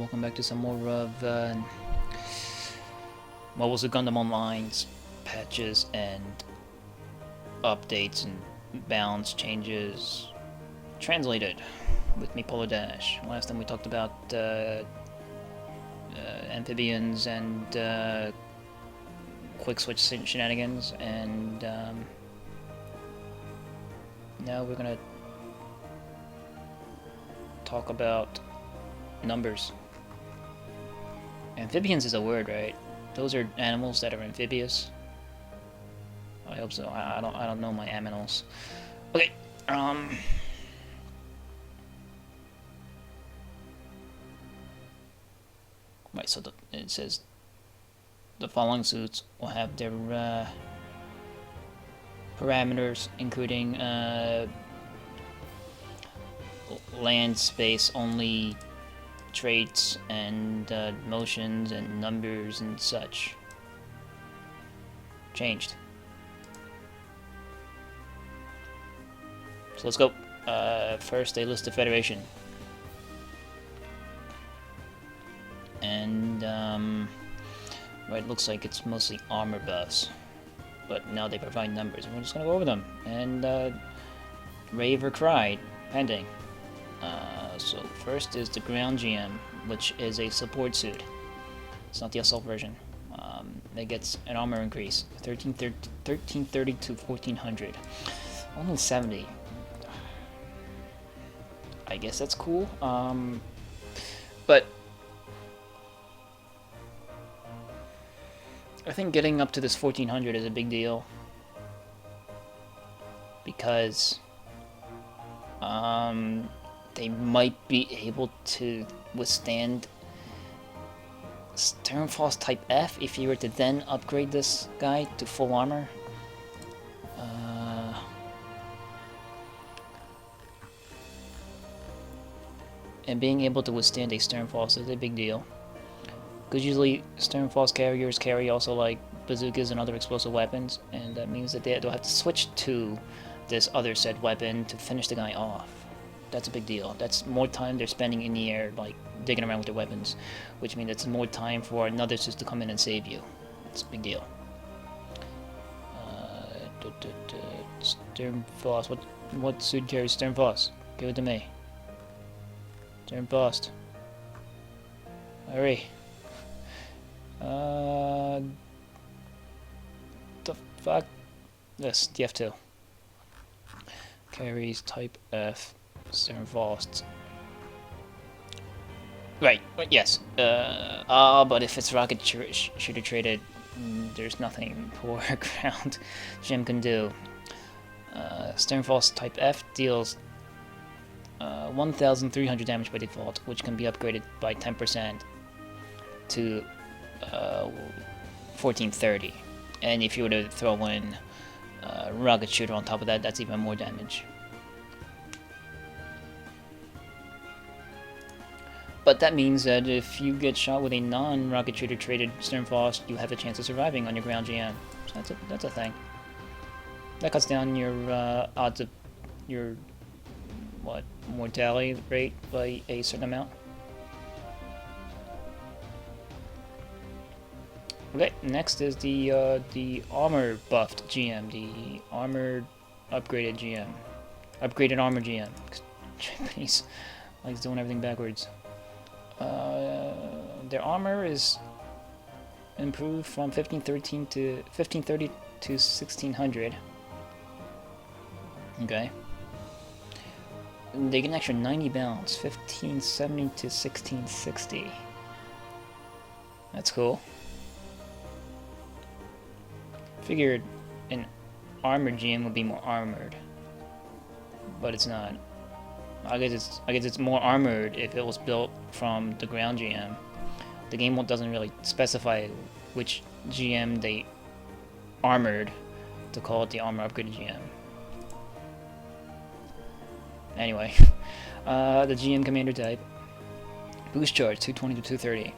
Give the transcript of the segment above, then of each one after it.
welcome back to some more of Mobile Suit Gundam Online's patches and updates and balance changes translated with me, Polar Dash. Last time we talked about amphibians and quick switch shenanigans, and now we're gonna talk about numbers. Amphibians is a word, right? Those are animals that are amphibious. I hope so. I don't know my aminals. Okay. Right. So it says the following suits will have their parameters, including land space only traits and motions and numbers and such. Changed. So let's go. First, they list the Federation. And, right, it looks like it's mostly armor buffs. But now they provide numbers, and we're just gonna go over them. And, rave or cry, pending. So first is the ground GM, which is a support suit. It's not the assault version. It gets an armor increase, 1330 to 1400. Only 70. I guess that's cool. But I think getting up to this 1400 is a big deal, because they might be able to withstand Sternfrost type F if you were to then upgrade this guy to full armor. And being able to withstand a Sternfrost is a big deal, because usually Sternfrost carriers carry also like bazookas and other explosive weapons, and that means that they'll have to switch to this other said weapon to finish the guy off. That's a big deal. That's more time they're spending in the air, like digging around with their weapons, which means it's more time for another suit to come in and save you. It's a big deal. Sternfrost. What suit carries Sternfrost? Give it to me. Sternfrost. Hurry. The fuck? This DF2 carries type F. Sternfrost. Right. Yes. But if it's rocket shooter traded, there's nothing poor ground Jim can do. Sternfrost type F deals 1,300 damage by default, which can be upgraded by 10% to 1430. And if you were to throw in rocket shooter on top of that, that's even more damage. But that means that if you get shot with a non-rocket shooter traded Sternfrost, you have a chance of surviving on your ground GM. So that's a thing. That cuts down your odds of your mortality rate by a certain amount. Okay, next is the armor buffed GM, the armored upgraded GM, upgraded armor GM. Japanese likes doing everything backwards. Their armor is improved from 1530 to 1600. Okay. They get an extra 90 bounce, 1570 to 1660. That's cool. Figured an armored GM would be more armored, but it's not. I guess it's more armored if it was built from the ground GM. The game doesn't really specify which GM they armored to call it the armor upgraded GM. Anyway, the GM commander type, boost charge 220 to 230.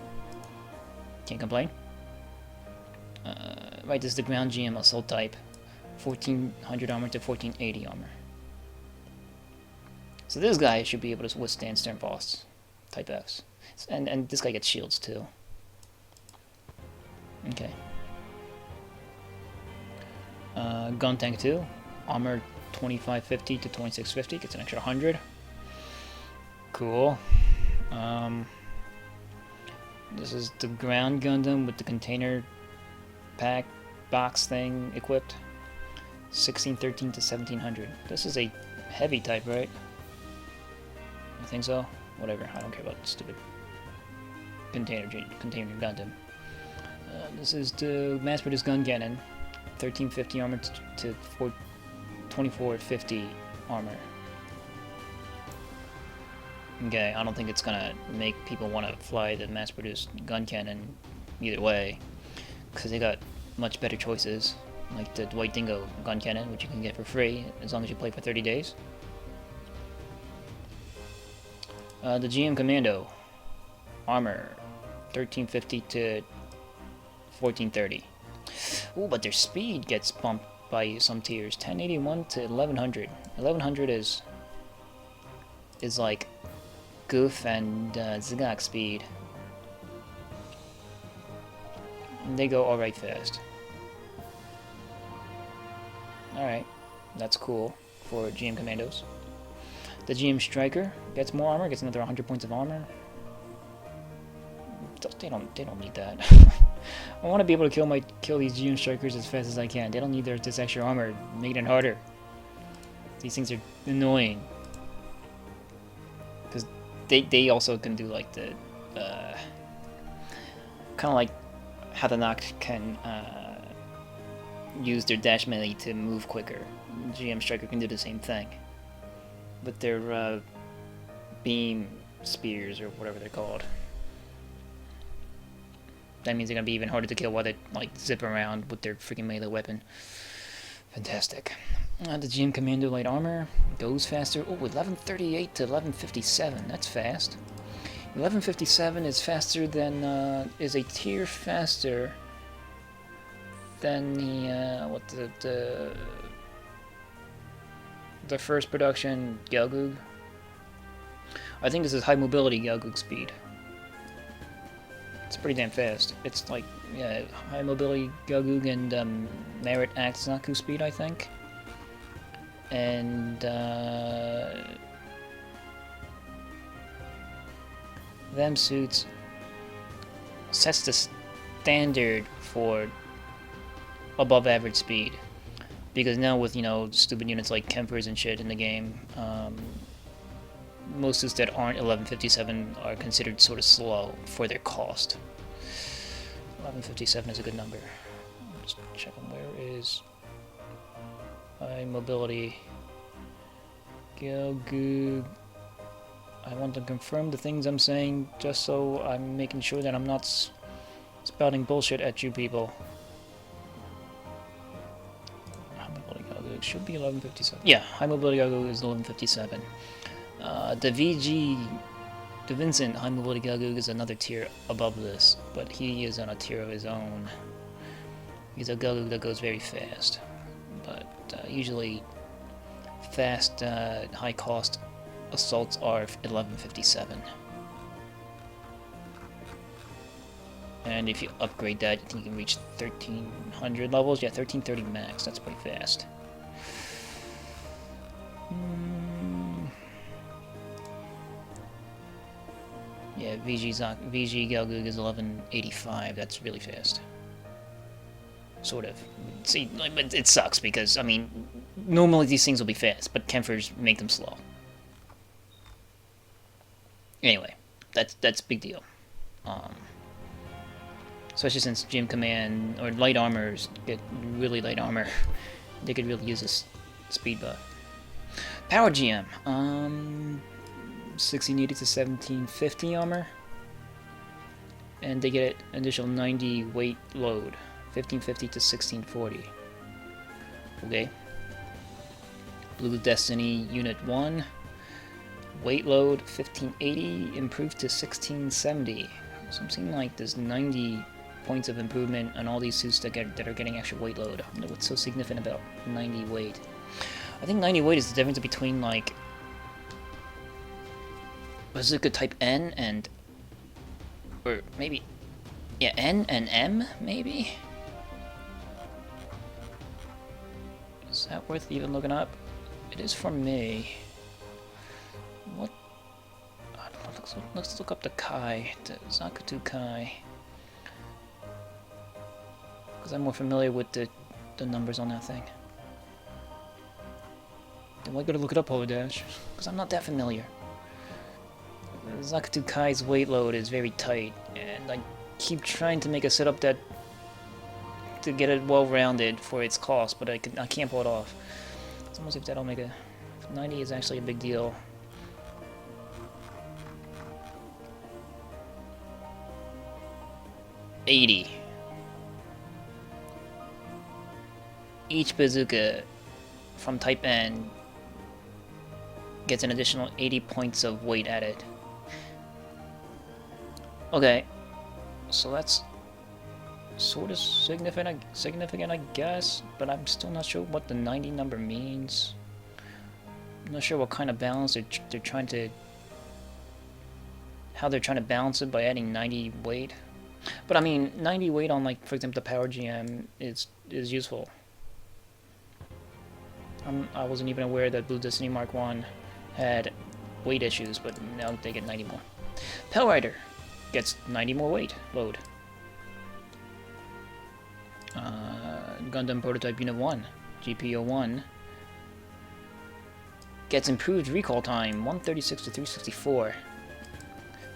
Can't complain. Right, this is the ground GM assault type, 1400 armor to 1480 armor. So this guy should be able to withstand Sternfrost Type Fs. And this guy gets shields too. Okay. Gun Tank 2, armor 2550 to 2650, gets an extra 100. Cool. This is the ground Gundam with the container pack box thing equipped. 1613 to 1700. This is a heavy type, right? I think so. Whatever. I don't care about stupid container Gundam. This is the mass-produced gun cannon. 1350 armor to 2450 armor. Okay, I don't think it's gonna make people want to fly the mass-produced gun cannon either way, because they got much better choices, like the White Dingo gun cannon, which you can get for free as long as you play for 30 days. The GM Commando, armor 1350 to 1430. Ooh, but their speed gets bumped by some tiers. 1081 to 1100. 1100 is like Goof and Zigak speed. And they go alright fast. Alright, that's cool for GM Commandos. The GM Striker gets more armor, gets another 100 points of armor. They don't need that. I want to be able to kill these GM Strikers as fast as I can. They don't need this extra armor, making it harder. These things are annoying. Because they also can do like the kind of like how the Noct can use their dash melee to move quicker. GM Striker can do the same thing with their beam spears or whatever they're called. That means they're gonna be even harder to kill while they like zip around with their freaking melee weapon. Fantastic. The GM Commando light armor goes faster. Oh, 1138 to 1157. That's fast. 1157 is faster than is a tier faster than the first production Gelgoog. I think this is high mobility Gelgoog speed. It's pretty damn fast. It's like, yeah, high mobility Gelgoog and Merit Act Zaku speed, I think. And them suits sets the standard for above average speed. Because now with, you know, stupid units like Kempers and shit in the game, most suits that aren't 1157 are considered sort of slow for their cost. 1157 is a good number. Let's check on where is high mobility Gelgoog. I want to confirm the things I'm saying just so I'm making sure that I'm not spouting bullshit at you people. High mobility Gelgoog should be 1157. Yeah, high mobility Gelgoog is 1157. The Vincent high mobility Gelgoog is another tier above this, but he is on a tier of his own. He's a Gelgoog that goes very fast, but usually fast, high cost assaults are 1157. And if you upgrade that, you think you can reach 1300 levels? Yeah, 1330 max, that's pretty fast. Yeah, VG Gelgoog is 1185. That's really fast. Sort of. See, but it sucks because, I mean, normally these things will be fast, but Kempfers make them slow. Anyway, that's a big deal. Especially since GM Command or light armors get really light armor, they could really use this speed buff. Power GM. 1680 to 1750 armor, and they get an additional 90 weight load, 1550 to 1640. Okay. Blue Destiny Unit 1, weight load 1580, improved to 1670. So I'm seeing like there's 90 points of improvement on all these suits that are getting extra weight load. I wonder what's so significant about 90 weight. I think 90 weight is the difference between like Bazooka type N and... Or maybe... Yeah, N and M, maybe? Is that worth even looking up? It is for me. What? I don't know, let's look up the Kai, the Zakutu Kai. Because I'm more familiar with the numbers on that thing. Then I gotta look it up, Holodash? Because I'm not that familiar. Zakutu Kai's weight load is very tight, and I keep trying to make a setup that to get it well-rounded for its cost, but I can't pull it off. It's almost if that'll make a... 90 is actually a big deal. $80. Each bazooka from Type N gets an additional 80 points of weight added. Okay, so that's sort of significant, I guess, but I'm still not sure what the 90 number means. I'm not sure what kind of balance they're trying to... How they're trying to balance it by adding 90 weight. But I mean, 90 weight on, like, for example, the Power GM is useful. I wasn't even aware that Blue Destiny Mark 1 had weight issues, but now they get 90 more. Pell Rider gets 90 more weight load. Gundam Prototype Unit 1, GPO1, gets improved recall time, 136 to 364.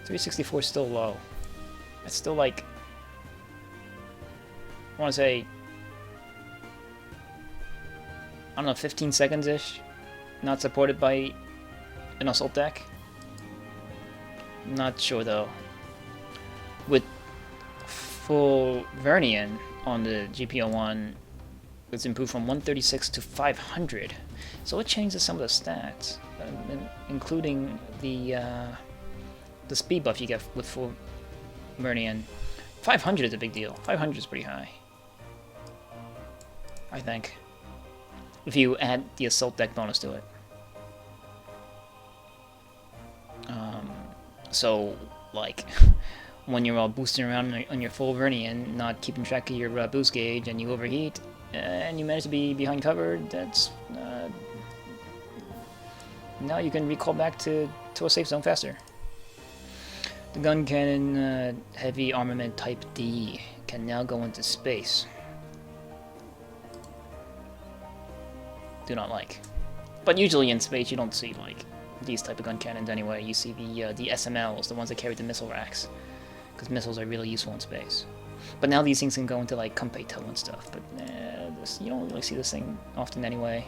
364 is still low. It's still like, I want to say, I don't know, 15 seconds-ish? Not supported by an assault deck? Not sure though. With full Vernian on the GPO1, it's improved from 136 to 500. So it changes some of the stats, including the speed buff you get with full Vernian. 500 is a big deal. 500 is pretty high, I think, if you add the assault deck bonus to it. So, like, when you're all boosting around on your full Vernian, not keeping track of your boost gauge, and you overheat, and you manage to be behind cover, that's... now you can recall back to a safe zone faster. The gun cannon heavy armament type D can now go into space. Do not like. But usually in space you don't see like these type of gun cannons anyway. You see the SMLs, the ones that carry the missile racks, because missiles are really useful in space. But now these things can go into like Kumpeito and stuff. But you don't really see this thing often anyway,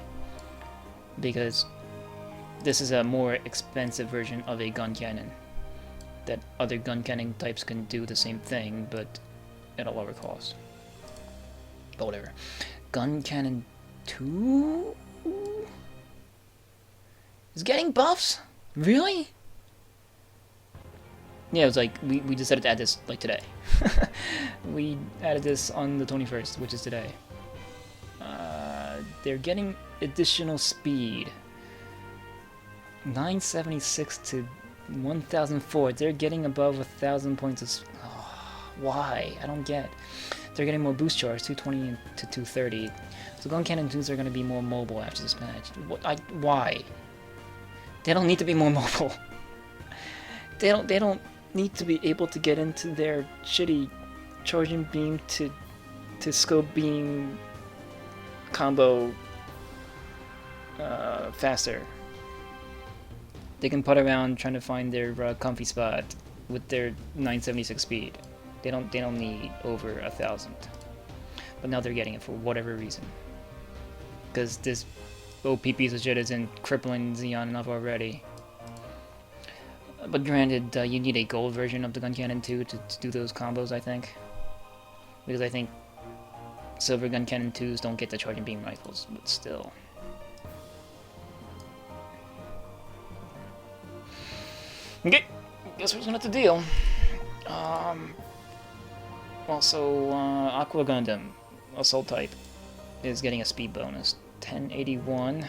because this is a more expensive version of a gun cannon. That other gun cannon types can do the same thing, but at a lower cost. But whatever. Gun Cannon 2 is getting buffs? Really? Yeah, it was like we decided to add this like today. We added this on the 21st, which is today. They're getting additional speed. 976 to 1004. They're getting above 1,000 points of... why? I don't get. They're getting more boost charge, 220 to 230. So gun cannon 2s are going to be more mobile after this patch. Why? They don't need to be more mobile. They don't need to be able to get into their shitty charging beam to scope beam combo faster. They can putt around trying to find their comfy spot with their 976 speed. They don't need over 1,000. But now they're getting it for whatever reason. Because this OP piece of shit isn't crippling Xeon enough already. But granted, you need a gold version of the gun cannon 2 to do those combos, I think. Because I think silver gun cannon 2s don't get the charging beam rifles, but still. Okay, guess who's not the deal. Also, Aqua Gundam, Assault type, is getting a speed bonus. 1081.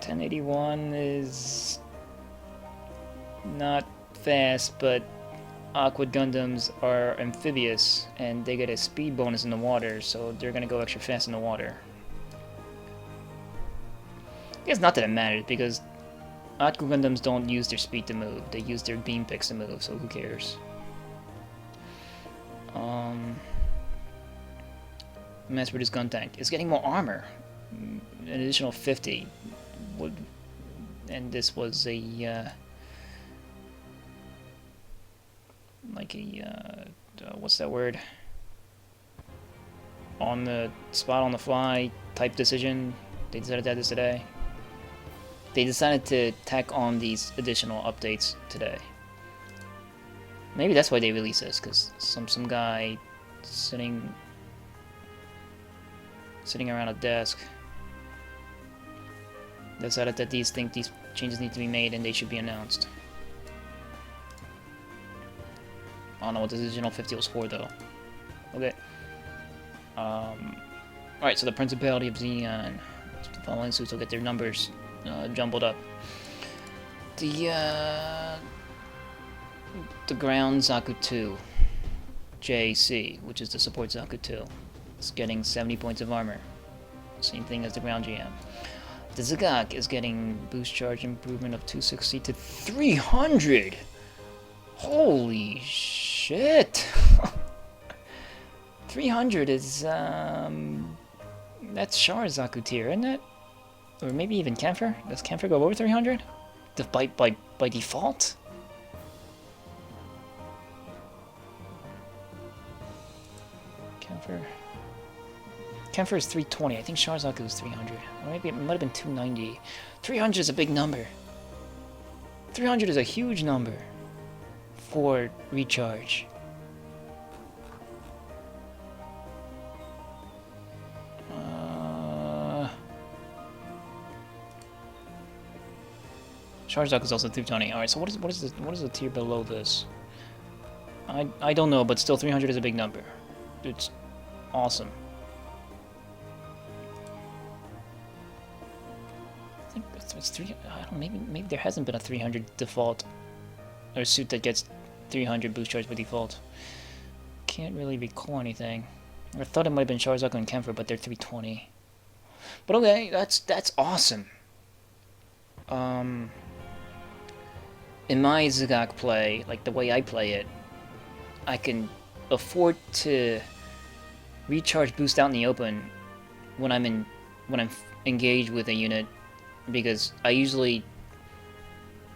1081 is not fast, but Aqua Gundams are amphibious, and they get a speed bonus in the water, so they're gonna go extra fast in the water. I guess not that it matters, because Aqua Gundams don't use their speed to move, they use their beam picks to move, so who cares? Mass-produced gun tank is getting more armor. An additional 50. And this was a, like a, what's that word? On the spot, on the fly type decision. They decided that this today. They decided to tack on these additional updates today. Maybe that's why they released this, because some guy sitting around a desk decided that these changes need to be made and they should be announced. I don't know what the additional 50 was for though. Okay. Alright, so the Principality of Xeon. The following suits will get their numbers jumbled up. The ground Zaku 2 JC, which is the support Zaku 2. It's getting 70 points of armor. Same thing as the ground GM. The Zagak is getting boost charge improvement of 260 to 300! Holy shit! 300 is, that's Char Zaku tier, isn't it? Or maybe even Kempfer? Does Kempfer go over 300? By default? Kempfer is 320. I think Sharzaku is 300. Or maybe it might have been 290. 300 is a big number. 300 is a huge number for recharge. Sharzaku is also 320. All right. So what is the tier below this? I don't know, but still 300 is a big number. It's awesome. I think it's 3. I don't know, maybe there hasn't been a 300 default or suit that gets 300 boost charge by default. Can't really recall anything. I thought it might have been Sharzaku and Kempfer, but they're 320. But okay, that's awesome. In my Zagak play, like the way I play it, I can afford to recharge boost out in the open when I'm engaged with a unit, because I usually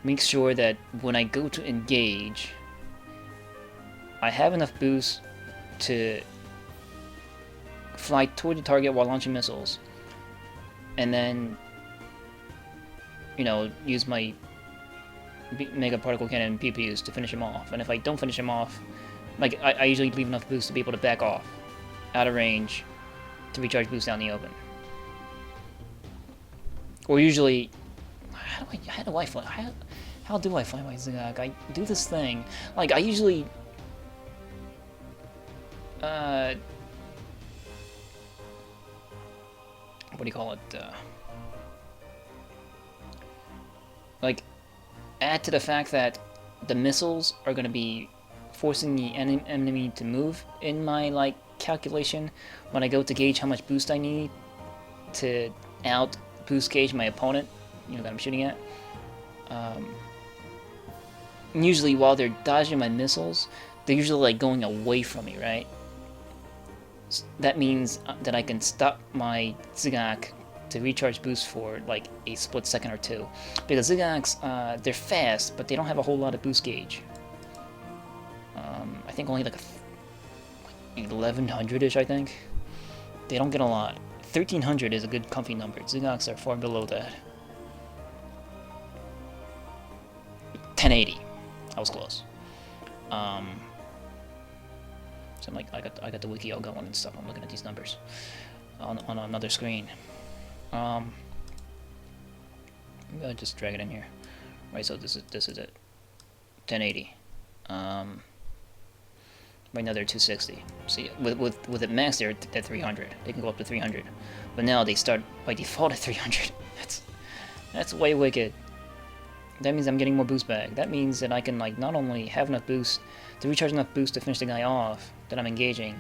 make sure that when I go to engage, I have enough boost to fly toward the target while launching missiles, and then, you know, use my Mega Particle Cannon PPUs to finish him off. And if I don't finish him off, like, I usually leave enough boost to be able to back off out of range to recharge boost out in the open. Or usually, how do I fly my Zagak? I do this thing, like, I usually what do you call it, like, add to the fact that the missiles are going to be forcing the enemy to move in my, like, calculation when I go to gauge how much boost I need to out boost gauge my opponent, you know, that I'm shooting at. Usually while they're dodging my missiles, they're usually, like, going away from me, right? So that means that I can stop my Zagak to recharge boost for like a split second or two, because Zagaks, they're fast, but they don't have a whole lot of boost gauge. I think only like 1100-ish, I think. They don't get a lot. 1300 is a good comfy number. Zagaks are far below that. 1080. I was close. So I'm like, I got the wiki all going and stuff. I'm looking at these numbers on another screen. I'm gonna just drag it in here. Right, so this is it. 1080. Right now they're 260. See, with it maxed, they're at 300. They can go up to 300, but now they start by default at 300. That's way wicked. That means I'm getting more boost back. That means that I can like not only have enough boost to recharge enough boost to finish the guy off that I'm engaging,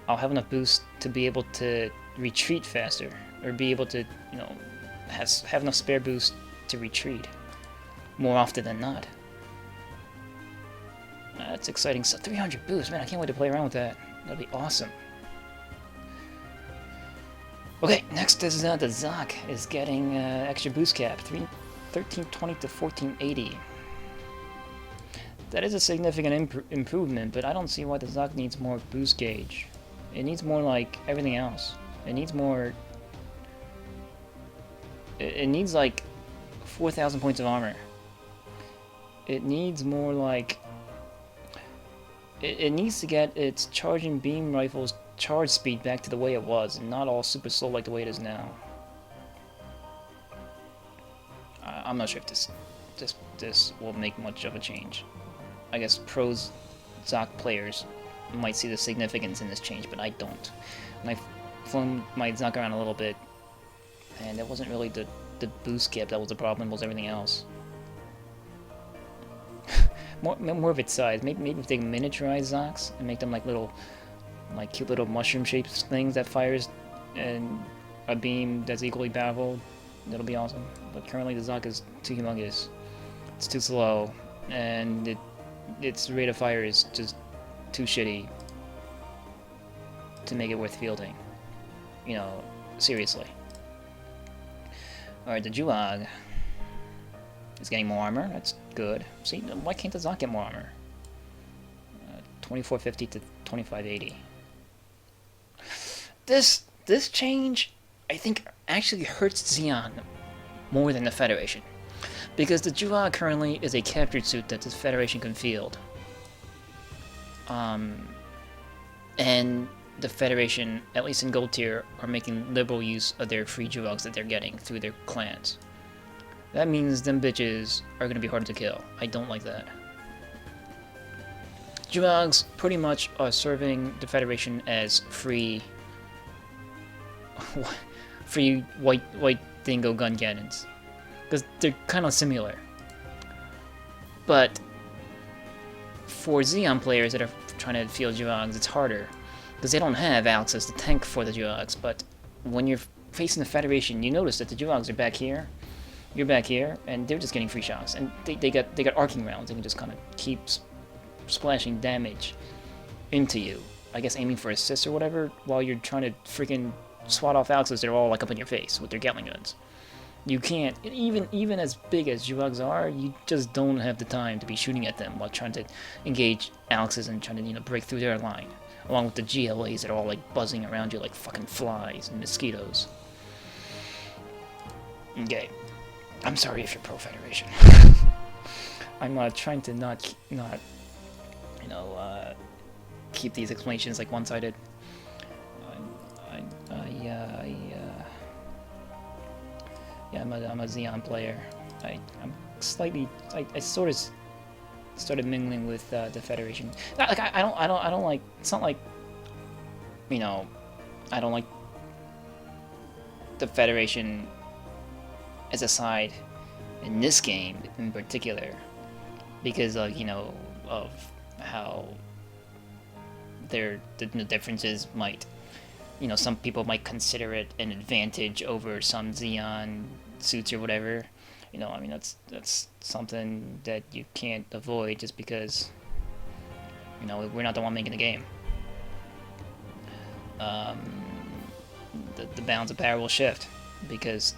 I'll have enough boost to be able to retreat faster, or be able to, you know, have enough spare boost to retreat more often than not. That's exciting stuff. 300 boost, man! I can't wait to play around with that. That'll be awesome. Okay, next is the Zoc is getting extra boost cap, 1320 to 1480. That is a significant improvement, but I don't see why the Zoc needs more boost gauge. It needs more like everything else. It needs more. It needs like 4,000 points of armor. It needs more like. It needs to get its charging beam rifle's charge speed back to the way it was, and not all super slow like the way it is now. I'm not sure if this will make much of a change. I guess pros Zoc players might see the significance in this change, but I don't. And I've flown my Zoc around a little bit, and it wasn't really the boost cap that was the problem, it was everything else. more of its size. Maybe if they miniaturize Zocs and make them like little, like cute little mushroom-shaped things that fires and a beam that's equally powerful, that'll be awesome. But currently the Zoc is too humongous. It's too slow, and its rate of fire is just too shitty to make it worth fielding. You know, seriously. Alright, the Juag is getting more armor. That's good. See, why can't the Zoc get more armor? 2450 to 2580. This change, I think, actually hurts Zeon more than the Federation, because the Juag currently is a captured suit that the Federation can field. And the Federation, at least in Gold Tier, are making liberal use of their free Juags that they're getting through their clans. That means them bitches are going to be hard to kill. I don't like that. Juags pretty much are serving the Federation as free white dingo gun cannons, because they're kind of similar. But for Zeon players that are trying to field Juags, it's harder, because they don't have access to tank for the Juags. But when you're facing the Federation, you notice that the Juags are back here, you're back here, and they're just getting free shots, and they got arcing rounds. They can just kind of keep splashing damage into you. I guess aiming for assists or whatever, while you're trying to freaking swat off Alexes. They're all like up in your face with their Gatling guns. You can't, even as big as Juags are, you just don't have the time to be shooting at them while trying to engage Alexes and trying to, you know, break through their line, along with the GLAs that are all like buzzing around you like fucking flies and mosquitoes. Okay, I'm sorry if you're pro Federation. I'm trying to not you know, keep these explanations like one-sided. Yeah, I'm a Zeon player. I'm slightly. I sort of started mingling with the Federation. Like I don't like. It's not like, you know, I don't like the Federation as a side in this game in particular, because of, you know, of how the differences might, you know, some people might consider it an advantage over some Zeon suits or whatever. You know, I mean, that's something that you can't avoid just because, you know, we're not the one making the game. The balance of power will shift because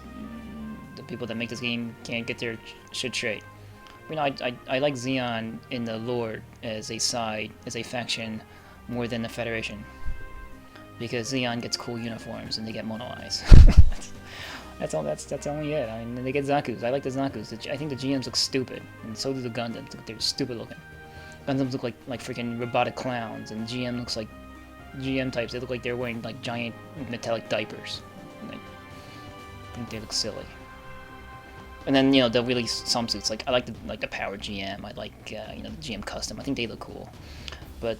the people that make this game can't get their shit straight. You know, I like Zeon in the lore as a side, as a faction, more than the Federation, because Zeon gets cool uniforms and they get mono eyes. That's all. That's only it. I mean, they get Zaku's. I like the Zaku's. I think the GMs look stupid, and so do the Gundams. They're stupid looking. Gundams look like freaking robotic clowns, and GM looks like GM types. They look like they're wearing like giant metallic diapers. I think they look silly. And then, you know, they'll release some suits. Like I like the Power GM. I like you know, the GM Custom. I think they look cool. But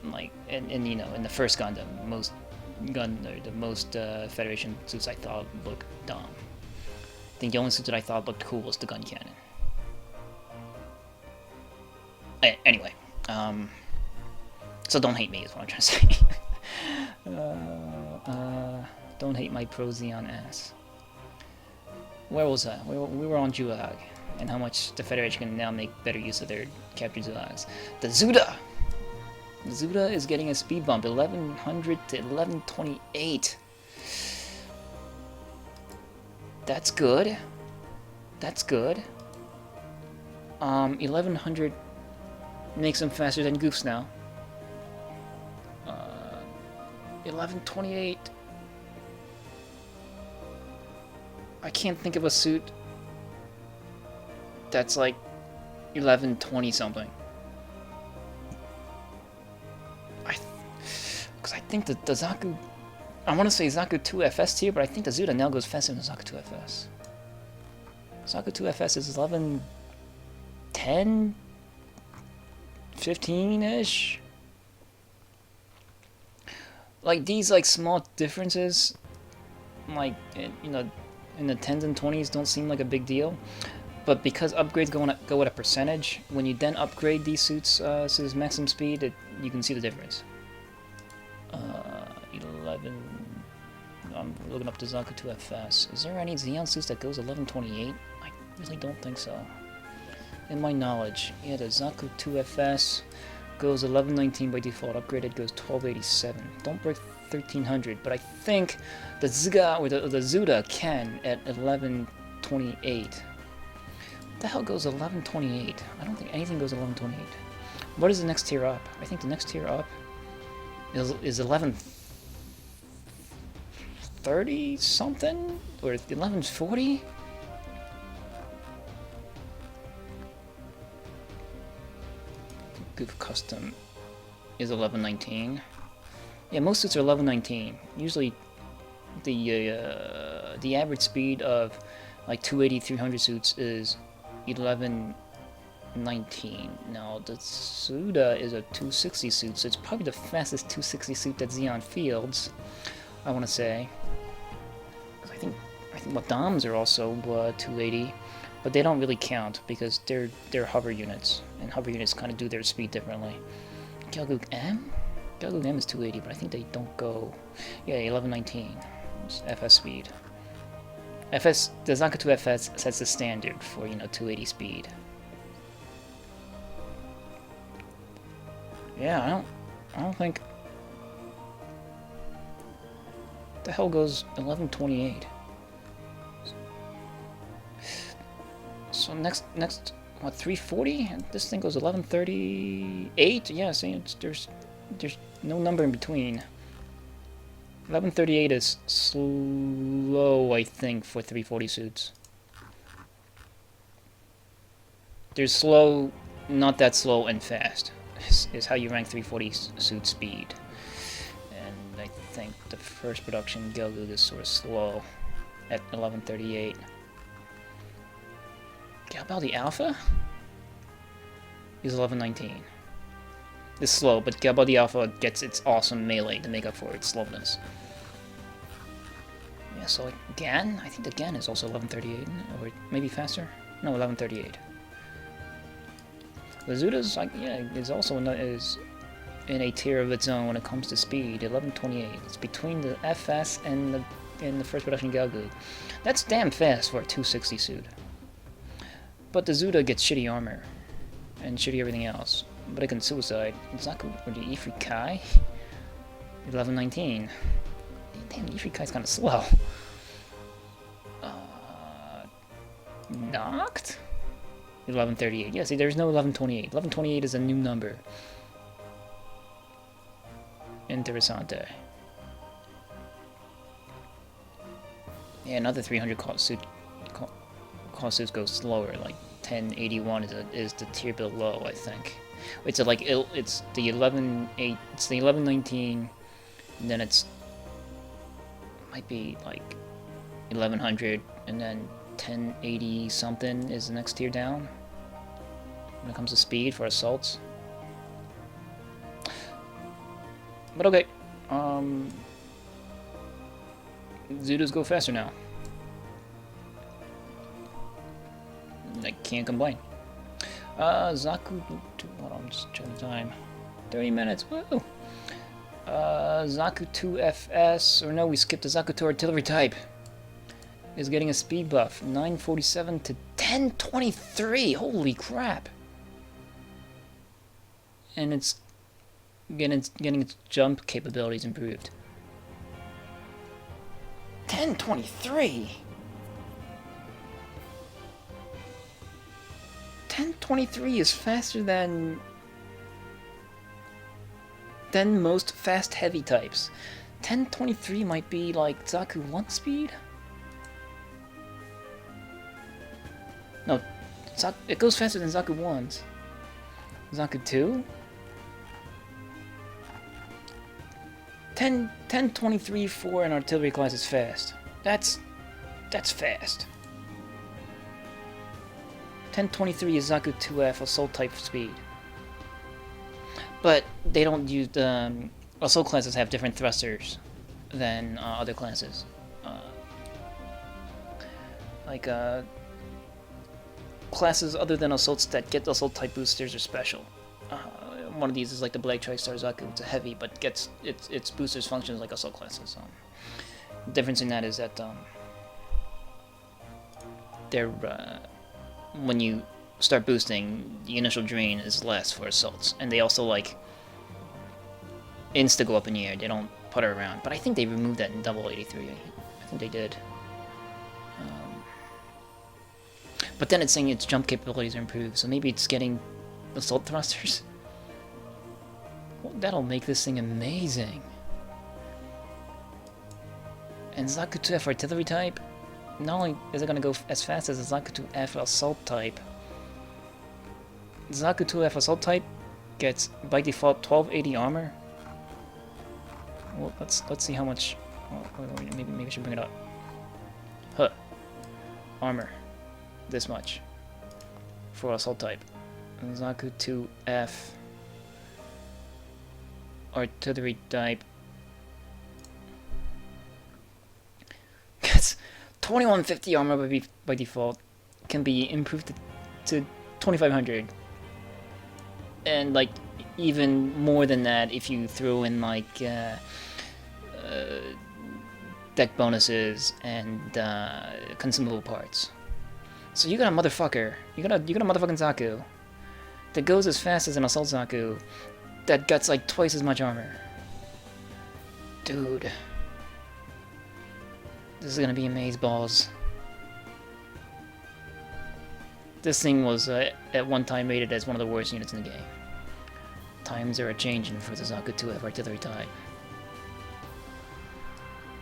like, and you know, in the first Gundam, most Federation suits I thought looked dumb. I think the only suit that I thought looked cool was the gun cannon. Anyway, so don't hate me is what I'm trying to say. Don't hate my pro Xeon ass. Where was I? We were on Julag, and how much the Federation can now make better use of their captured Zulags. The Zuda! The Zuda is getting a speed bump, 1100 to 1128. That's good. That's good. 1100 makes them faster than Goofs now. 1128. I can't think of a suit that's like 1120 something. Because I think the Zaku, I want to say Zaku 2FS tier, but I think the Zuda now goes faster than Zaku 2FS. Zaku 2FS is 1110, 15-ish. Like these like small differences, like you know, in the 10s and 20s don't seem like a big deal, but because upgrades go at a percentage, when you then upgrade these suits to this maximum speed, you can see the difference. 11. I'm looking up the Zaku 2FS. Is there any Xeon suits that goes 1128? I really don't think so. In my knowledge, yeah, the Zaku 2FS goes 1119 by default. Upgraded goes 1287. Don't break 1300, but I think the Zga or the Zuda can at 1128. What the hell goes 1128? I don't think anything goes 1128. What is the next tier up? I think the next tier up is 1130 something or 1140. Goof Custom is 1119. Yeah, most suits are 1119. Usually, the average speed of like 280, 300 suits is 1119. Now the Suda is a 260 suit, so it's probably the fastest 260 suit that Xeon fields. I want to say. I think Madams are also 280. But they don't really count because they're hover units, and hover units kind of do their speed differently. Galgoog M? Galgoog M is 280, but I think they don't go. Yeah, 1119. It's FS speed. FS, the Zaku 2FS sets the standard for 280 speed. Yeah, I don't think. What the hell goes 1128? So next, what, 340? This thing goes 1138. Yeah, see, there's no number in between. 1138 is slow, I think, for 340 suits. There's slow, not that slow, and fast. Is how you rank 340 suit speed. And I think the first production Gelgoog is sort of slow at 1138. Galbaldi Alpha is 1119. It's slow, but Galbaldi Alpha gets its awesome melee to make up for its slowness. Yeah, so like Gan, I think the Gan is also 1138, or maybe faster. No, 1138. The Zuda's like is also in a tier of its own when it comes to speed. 1128. It's between the FS and the first production Galgoog. That's damn fast for a 260 suit. But the Zuda gets shitty armor, and shitty everything else. But it can suicide. Zaku, or the Ifrit Kai? 1119. Damn, the Ifrit Kai's kinda slow. Knocked? 1138. Yeah, see, there's no 1128. 1128 is a new number. Interessante. Yeah, another 300 cost suits go slower, like 1081 is the tier below, I think. It's the 1119, and then might be like 1100, and then 1080 something is the next tier down when it comes to speed for assaults. But okay, Zudas go faster now. I can't complain. Zaku... Hold on, I'm just checking the time. 30 minutes, woo! Zaku 2FS, or no, we skipped the Zaku 2 artillery type. Is getting a speed buff. 947 to 1023, holy crap! And it's getting its jump capabilities improved. 1023? 1023 is faster than most fast heavy types. 1023 might be like Zaku 1 speed? No, it goes faster than Zaku 1's. Zaku 2? 1023 for an artillery class is fast. That's fast. 1023 is Zaku 2F assault type speed. But they don't use assault classes have different thrusters than other classes. Classes other than assaults that get assault type boosters are special. One of these is like the Black Tri-Star Zaku. It's a heavy, but gets its boosters functions like assault classes. The difference in that is that they're when you start boosting, the initial drain is less for assaults, and they also like insta go up in the air. They don't putter around. But I think they removed that in Double 83. I think they did. But then it's saying its jump capabilities are improved, so maybe it's getting assault thrusters. Well, that'll make this thing amazing. And Zaku 2F artillery type, not only is it going to go as fast as the Zaku 2F assault type, Zaku 2F assault type gets by default 1280 armor. Well, let's see how much. Wait, maybe I should bring it up. Huh. Armor. This much for assault type. And Zaku 2F artillery type gets 2150 armor by default. Can be improved to 2500, and like even more than that if you throw in like deck bonuses and consumable parts. So you got a motherfucker. You got a motherfucking Zaku that goes as fast as an assault Zaku that gets like twice as much armor. Dude. This is gonna be amazeballs. This thing was at one time rated as one of the worst units in the game. Times are a-changing for the Zaku 2F artillery type.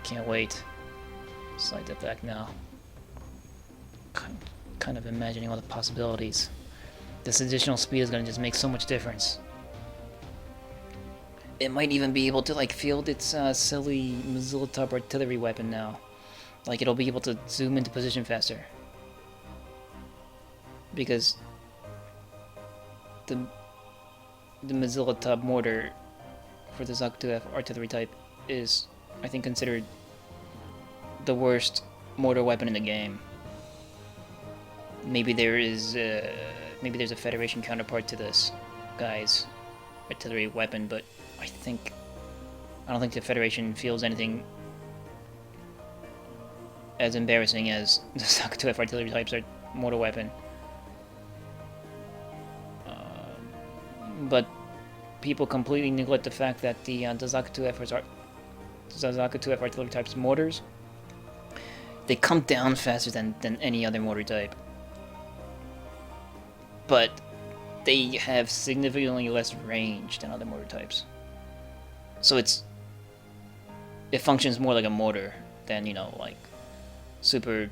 Can't wait. Slide that back now. Kind of imagining all the possibilities. This additional speed is going to just make so much difference. It might even be able to like field its silly Mozilla Top artillery weapon now. Like it'll be able to zoom into position faster. Because the Mozilla Top mortar for the Zaku 2F artillery type is, I think, considered the worst mortar weapon in the game. Maybe there's a Federation counterpart to this guy's artillery weapon, but I don't think the Federation feels anything as embarrassing as the Zaku 2F artillery type's mortar weapon. But people completely neglect the fact that the Zaku 2F artillery type's mortars, they come down faster than any other mortar type. But they have significantly less range than other mortar types. So it functions more like a mortar than, you know, like super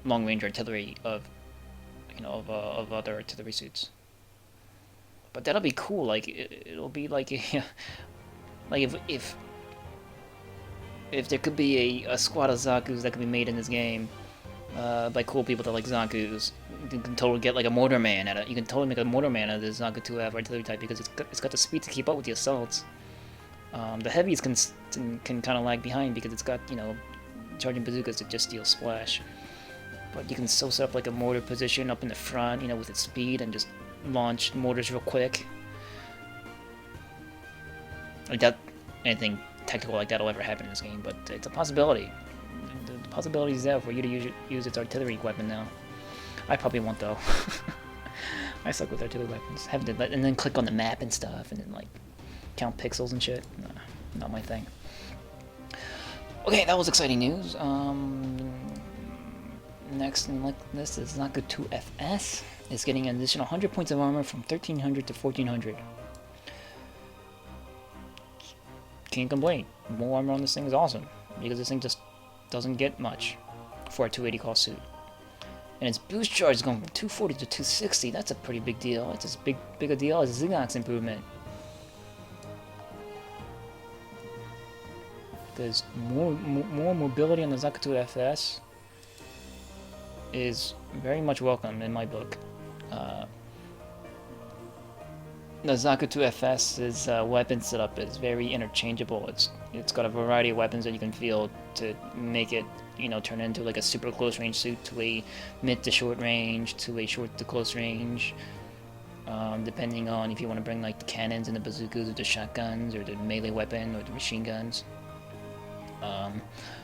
long range artillery of other artillery suits. But that'll be cool. Like it'll be like like if there could be a squad of Zakus that could be made in this game by cool people that like Zakus, you can totally get like a mortar man out of. You can totally make a mortar man out of this Zaku 2F artillery type because it's got the speed to keep up with the assaults. The heavies can kind of lag behind because it's got, you know, charging bazookas that just deal splash. But you can so set up like a mortar position up in the front, you know, with its speed and just launch mortars real quick. I doubt anything technical like that will ever happen in this game, but it's a possibility. The possibility is there for you to use its artillery weapon now. I probably won't though. I suck with artillery weapons. Have to and then click on the map and stuff, and then like count pixels and shit. Nah, not my thing. Okay, that was exciting news. Next in this is Zaku 2FS. It's getting an additional 100 points of armor from 1300 to 1400. Can't complain. More armor on this thing is awesome, because this thing just doesn't get much for a 280 cost suit. And its boost charge is going from 240 to 260. That's a pretty big deal. It's as big a deal as Zigak's improvement. There's more mobility on the Zaku 2FS is very much welcome in my book. The Zaku 2FS's weapon setup is very interchangeable. It's got a variety of weapons that you can field to make it, you know, turn into like a super close range suit, to a mid to short range, to a short to close range. Depending on if you want to bring like the cannons and the bazookas or the shotguns or the melee weapon or the machine guns.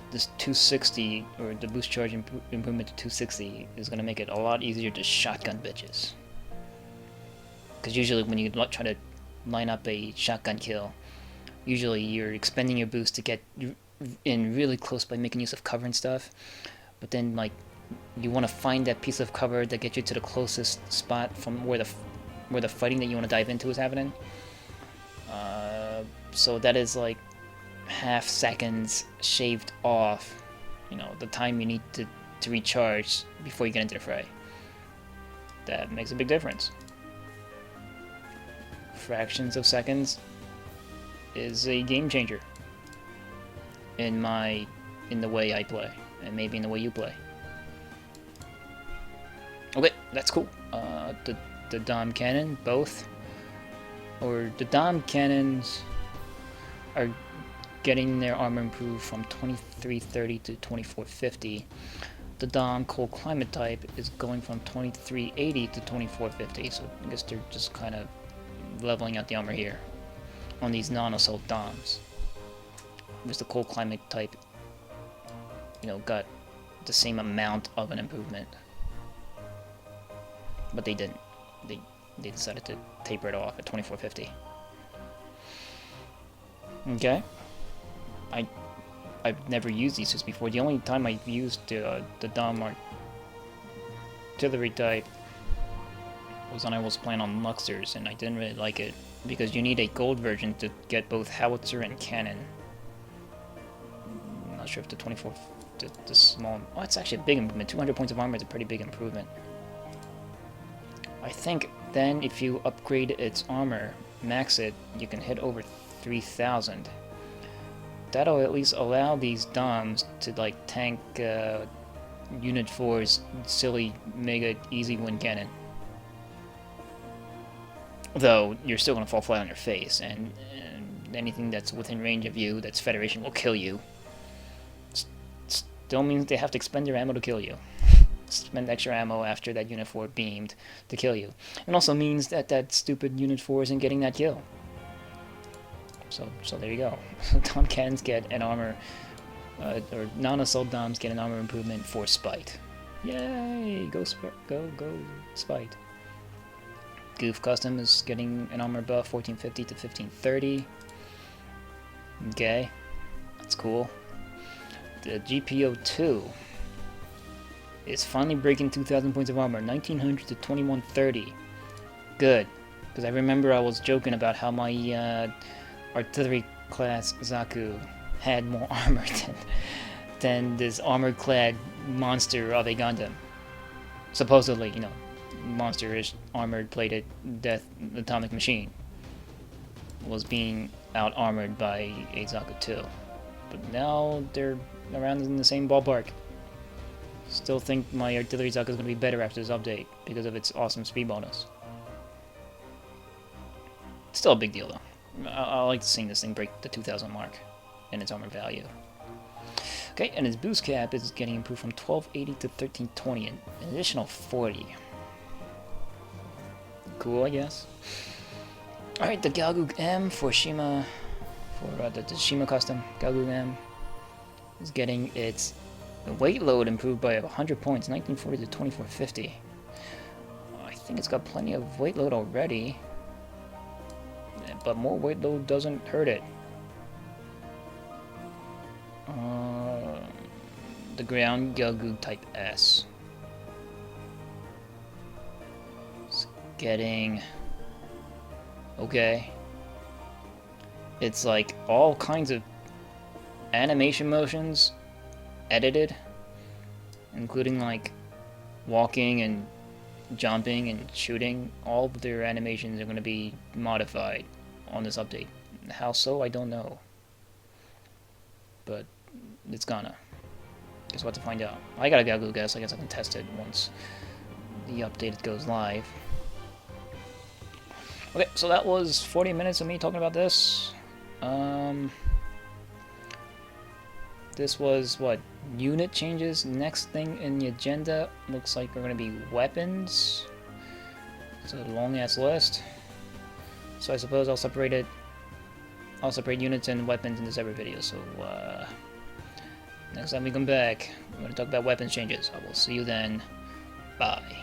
This 260, or the boost charge improvement to 260, is going to make it a lot easier to shotgun bitches. Because usually when you try to line up a shotgun kill, usually you're expending your boost to get in really close by making use of cover and stuff. But then like you want to find that piece of cover that gets you to the closest spot from where the fighting that you want to dive into is happening. So that is like half seconds shaved off, you know, the time you need to recharge before you get into the fray. That makes a big difference. Fractions of seconds is a game changer in the way I play, and maybe in the way you play. Okay, that's cool. The Dom cannon, both, or the Dom cannons are getting their armor improved from 2330 to 2450. The Dom cold climate type is going from 2380 to 2450, so I guess they're just kind of leveling out the armor here on these non-assault Doms. Just the cold climate type, you know, got the same amount of an improvement, but they didn't. They decided to taper it off at 2450. Okay. I've never used these suits before. The only time I've used the Dom artillery type was when I was playing on Luxors, and I didn't really like it because you need a gold version to get both howitzer and cannon. I'm not sure if the 24, the small. Oh, it's actually a big improvement. 200 points of armor is a pretty big improvement. I think then if you upgrade its armor, max it, you can hit over 3,000. That'll at least allow these Doms to like tank Unit 4's silly mega easy win cannon. Though you're still gonna fall flat on your face, and anything that's within range of you that's Federation will kill you. Still means they have to expend their ammo to kill you. Spend extra ammo after that Unit 4 beamed to kill you. And also means that that stupid Unit 4 isn't getting that kill. So there you go. Dom cannons get an armor, or non-assault Doms get an armor improvement for Spite. Yay! Go Spite. Goof Custom is getting an armor buff 1450 to 1530. Okay, that's cool. The GPO2 is finally breaking 2,000 points of armor, 1900 to 2130. Good, because I remember I was joking about how my artillery class Zaku had more armor than this armored clad monster of a Gundam. Supposedly, you know, monster-ish armored plated death atomic machine was being out armored by a Zaku 2. But now they're around in the same ballpark. Still think my artillery Zaku is going to be better after this update because of its awesome speed bonus. Still a big deal though. I like seeing this thing break the 2,000 mark in its armor value. Okay, and its boost cap is getting improved from 1280 to 1320, an additional 40. Cool, I guess. Alright, the Galgug M for Shima, for the Shima custom, Galgug M, is getting its weight load improved by 100 points, 1940 to 2450. I think it's got plenty of weight load already, but more weight load doesn't hurt it. The ground Galgug type S. It's getting... okay. It's like all kinds of animation motions edited, including like walking and jumping and shooting. All of their animations are going to be modified on this update. How so, I don't know. But it's gonna. Guess we'll have to find out. I gotta go guess. I guess I can test it once the update goes live. Okay, so that was 40 minutes of me talking about this. This was, what, unit changes? Next thing in the agenda looks like we're gonna be weapons. It's a long-ass list. So I suppose I'll separate it. I'll separate units and weapons into separate videos. So, next time we come back, we're gonna talk about weapons changes. I will see you then. Bye.